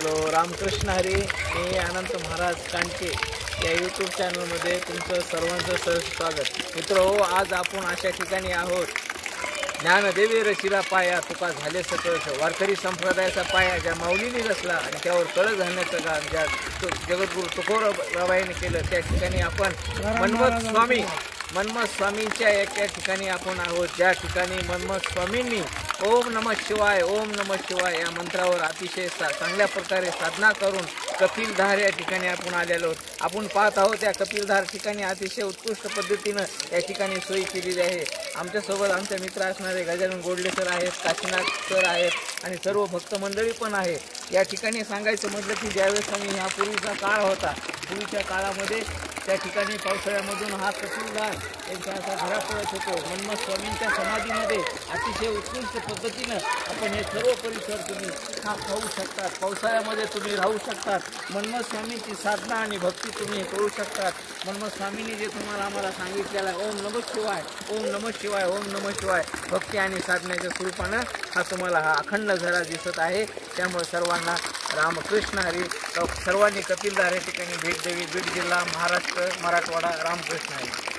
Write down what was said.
Hello, Ramakrishna Hari. मी अनंत महाराज कांडके या YouTube चॅनलमध्ये तुमचं सर्वांचं सहर्ष स्वागत. मित्रहो, आज आपण अशा ठिकाणी आहोत. ज्ञानदेवी रचिला पाया तुका झाले सकळ. वारकरी संप्रदायाचा पाया ज्या माऊलीने रचला आणि त्यावर कळस घालण्याचं काम ज्या जगद्गुरू तुकोबाबाईने केलं, त्या ठिकाणी आपण मनमथ स्वामींच्या एका ठिकाणी आपण आहोत. ज्या ठिकाणी मनमथ स्वामींनी ओम नमः शिवाय ओम नमः शिवाय या मंत्रावर अतिशय चांगल्या प्रकारे साधना करून कपिलधार या ठिकाणी आपण आलेलो आहोत. आपण पाहत आहोत या कपिलधार ठिकाणी अतिशय उत्कृष्ट पद्धतीनं या ठिकाणी सोयी केलेली आहे. आमच्यासोबत आमचे मित्र असणारे गजानन गोडले सर आहेत, काशीनाथ सर आहेत आणि सर्व भक्त मंडळी पण आहे. या ठिकाणी सांगायचं म्हटलं की ज्यावेळेस आम्ही ह्या पूर्वीचा काळ होता, पूर्वीच्या काळामध्ये त्या ठिकाणी पावसाळ्यामधून हा कपिलधार यांचा असा धरा पडत होतो. मनमथ स्वामींच्या समाधीमध्ये अतिशय उत्कृष्ट पद्धतीनं आपण हे सर्व परिसर तुम्ही हा पाहू शकतात. पावसाळ्यामध्ये तुम्ही राहू शकतात. मनमथ स्वामींची साधना आणि भक्ती तुम्ही करू शकतात. मनमथ स्वामींनी जे तुम्हाला आम्हाला सांगितलेलं आहे ओम नमः शिवाय ओम नमः शिवाय ओम नमः शिवाय भक्ती आणि साधण्याच्या स्वरूपानं हा तुम्हाला हा अखंड झरा दिसत आहे. त्यामुळे सर्वांना रामकृष्ण हरी. सर्वांनी कपिलधार या ठिकाणी भेट द्यावी. बीड जिल्हा, महाराष्ट्र, मराठवाडा. रामकृष्ण हरी.